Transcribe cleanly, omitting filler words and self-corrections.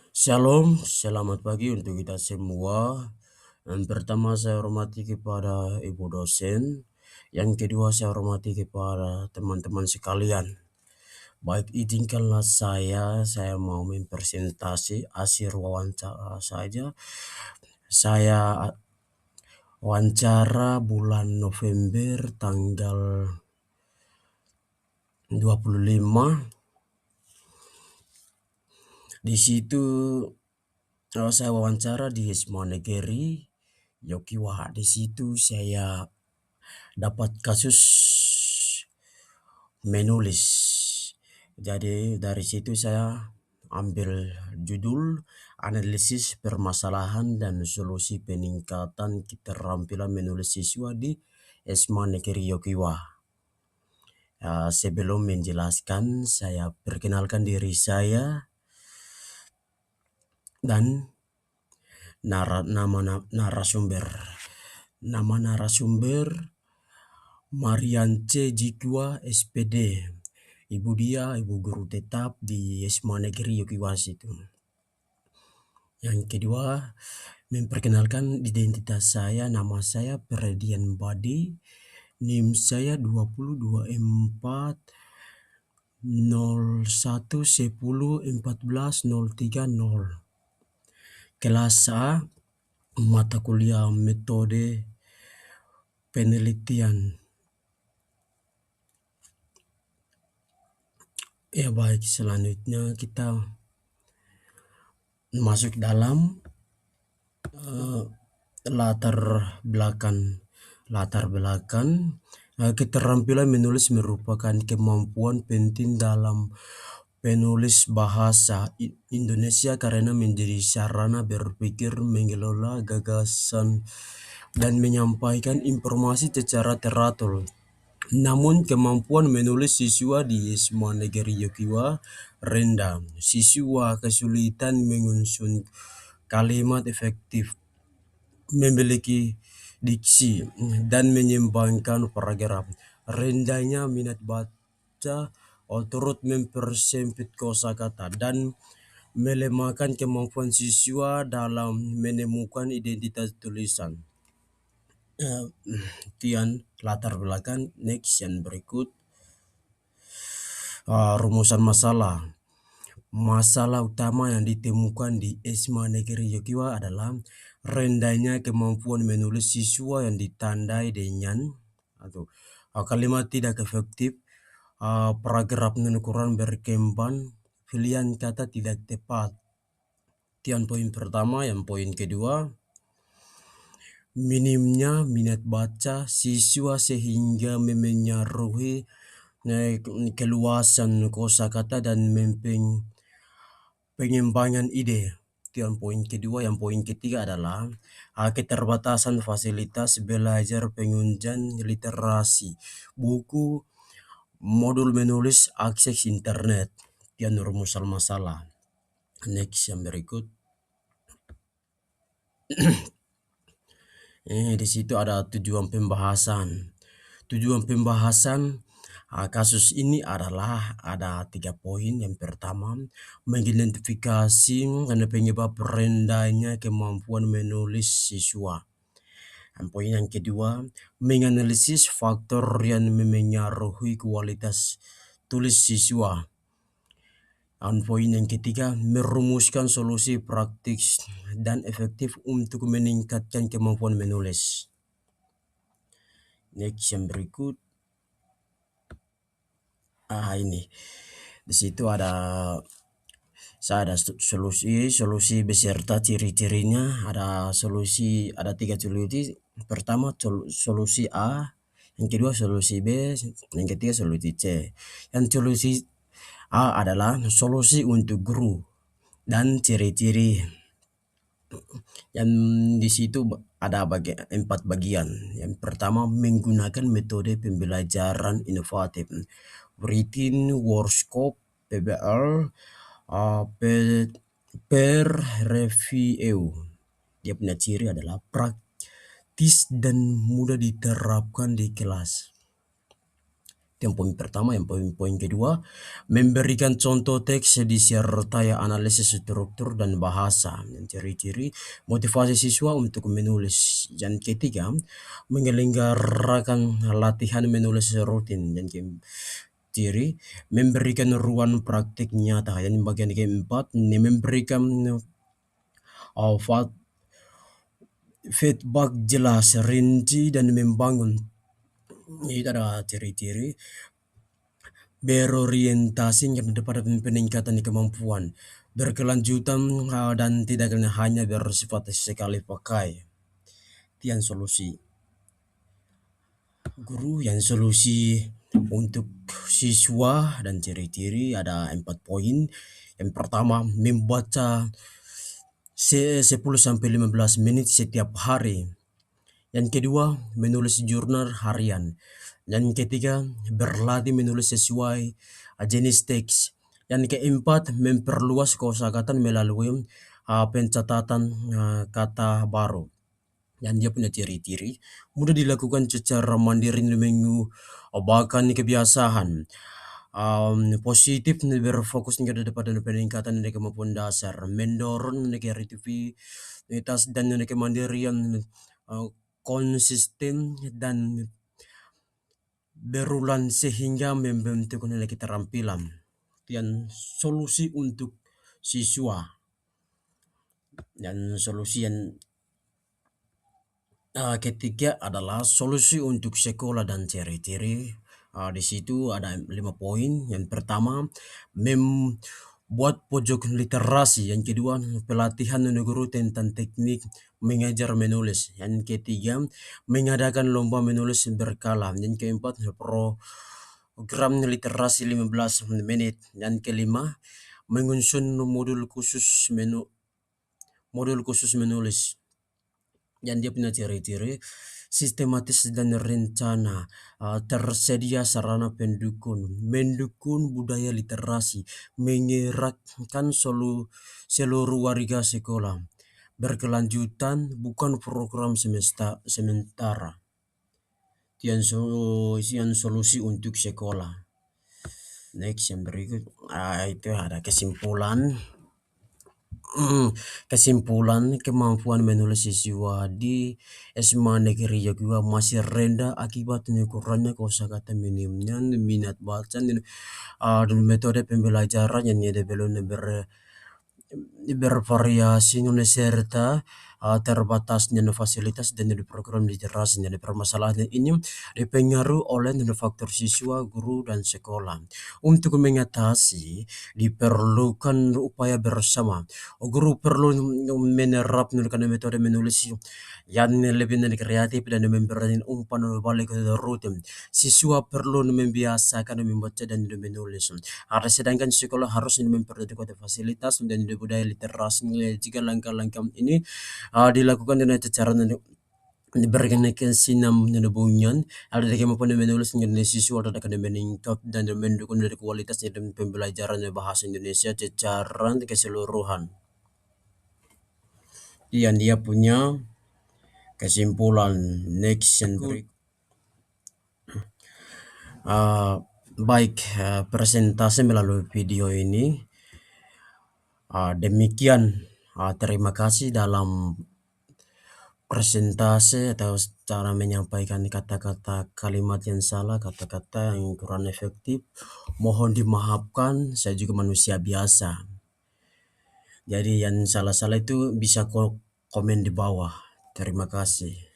Shalom, selamat pagi untuk kita semua. Yang pertama saya hormati kepada Ibu dosen. Yang kedua saya hormati kepada teman-teman sekalian. Baik, izinkanlah saya mau mempresentasi hasil wawancara saja. Saya wawancara bulan November tanggal 25. Di situ saya wawancara di SMA Negeri Yokiwa. Di situ saya dapat kasus menulis. Jadi dari situ saya ambil judul analisis permasalahan dan solusi peningkatan keterampilan menulis siswa di SMA Negeri Yokiwa. Sebelum menjelaskan, saya perkenalkan diri saya dan nama narasumber. Nama narasumber Mariance Jikwa SPD. Ibu guru tetap di SMA Negeri Yokiwa itu. Yang kedua, memperkenalkan identitas saya, nama saya Perdian Badi, NIM saya 2024 01 10 14 030. Kelas A, mata kuliah metode penelitian. Ya baik, selanjutnya kita masuk dalam latar belakang. Keterampilan menulis merupakan kemampuan penting dalam penulis bahasa Indonesia karena menjadi sarana berpikir, mengelola gagasan, dan menyampaikan informasi secara teratur. Namun kemampuan menulis siswa di SMA Negeri Yokiwa rendah. Siswa kesulitan menyusun kalimat efektif, memiliki diksi, dan menyeimbangkan paragraf. Rendahnya minat baca turut mempersempit kosakata dan melemahkan kemampuan siswa dalam menemukan identitas tulisan. Kian latar belakang. Next yang berikut, rumusan masalah. Masalah utama yang ditemukan di SMA Negeri Yokiwa adalah rendahnya kemampuan menulis siswa yang ditandai dengan kalimat tidak efektif, paragraf non-kurang berkembang, pilihan kata tidak tepat. Itu yang poin pertama. Yang poin kedua, minimnya minat baca siswa sehingga memengaruhi keluasan kosakata dan pengembangan ide. Itu yang poin kedua. Yang poin ketiga adalah keterbatasan fasilitas belajar, penunjang literasi, buku, modul menulis, akses internet. Itu yang rumusan masalah. Next yang berikut. Di situ ada tujuan pembahasan. Tujuan pembahasan kasus ini adalah ada 3 poin. Yang pertama, mengidentifikasi penyebab rendahnya kemampuan menulis siswa. Poin yang kedua, menganalisis faktor yang memengaruhi kualitas tulis siswa. Poin yang ketiga, merumuskan solusi praktis dan efektif untuk meningkatkan kemampuan menulis. Next yang berikut. Ini di situ ada solusi beserta ciri-cirinya. Ada 3 solusi. Pertama solusi A, yang kedua solusi B, yang ketiga solusi C. Yang solusi A adalah solusi untuk guru dan ciri-ciri. Yang di situ ada 4 bagian. Yang pertama, menggunakan metode pembelajaran inovatif, written workshop PBL, per review. Dia punya ciri adalah praktis dan mudah diterapkan di kelas. Yang poin pertama, yang poin kedua, memberikan contoh teks disertai analisis struktur dan bahasa, dan ciri-ciri motivasi siswa untuk menulis. Yang ketiga, menyelenggarakan latihan menulis rutin. Dan ciri memberikan ruang praktik nyata. Yang bagian keempat, memberikan feedback jelas, rinci, dan membangun. Itu adalah ciri-ciri berorientasi pada peningkatan kemampuan berkelanjutan, dan tidak hanya bersifat sekali pakai. Yang solusi guru, yang solusi untuk siswa dan ciri-ciri ada 4 poin. Yang pertama, membaca 10 sampai 15 menit setiap hari. Yang kedua, menulis jurnal harian. Yang ketiga, berlatih menulis sesuai jenis teks. Yang keempat, memperluas kosakata melalui pencatatan kata baru. Dan dia punya ciri-ciri mudah dilakukan secara mandiri minggu, bahkan kebiasaan positif berfokus pada peningkatan kemampuan dasar, mendorong kreativitas dan kemandirian, konsisten dan berulang sehingga membentuk keterampilan. Dan solusi untuk siswa, dan solusi yang ketiga adalah solusi untuk sekolah dan ciri-ciri. Di situ ada 5 poin. Yang pertama, membuat pojok literasi. Yang kedua, pelatihan guru tentang teknik mengajar menulis. Yang ketiga, mengadakan lomba menulis berkala. Yang keempat, program literasi 15 menit. Yang kelima, mengusung modul khusus menulis. Dan dia punya ciri-ciri sistematis dan rencana, tersedia sarana mendukung budaya literasi, mengeratkan seluruh warga sekolah, berkelanjutan, bukan program sementara. Yang solusi untuk sekolah. Next, yang berikut, itu ada kesimpulan. Kesimpulan, kemampuan menulis siswa di SMA Negeri Yogyakarta masih rendah akibat kurangnya kosakata minimnya minat baca, dan metode pembelajaran yang belum bervariasi serta terbatasnya fasilitas dan program literasi. Dan permasalahan ini dipengaruhi oleh faktor siswa, guru, dan sekolah. Untuk mengatasi, diperlukan upaya bersama. Guru perlu menerapkan metode menulis yang lebih kreatif dan memberikan umpan balik rutin. Siswa perlu membiasakan membaca dan menulis. Sedangkan sekolah harus memperhatikan fasilitas dan budaya literasi. Jika langkah-langkah ini dilakukan dengan cara diberikan kesinam bunyian, ada kemampuan menulis Indonesia siswa akan meningkat dan mendukung dari kualitas dan pembelajaran bahasa Indonesia secara keseluruhan. Yang dia punya kesimpulan. Next and break. Baik, presentasi melalui video ini demikian. Terima kasih dalam presentasi atau cara menyampaikan kata-kata kalimat yang salah, kata-kata yang kurang efektif. Mohon dimaafkan, saya juga manusia biasa. Jadi yang salah-salah itu bisa komen di bawah. Terima kasih.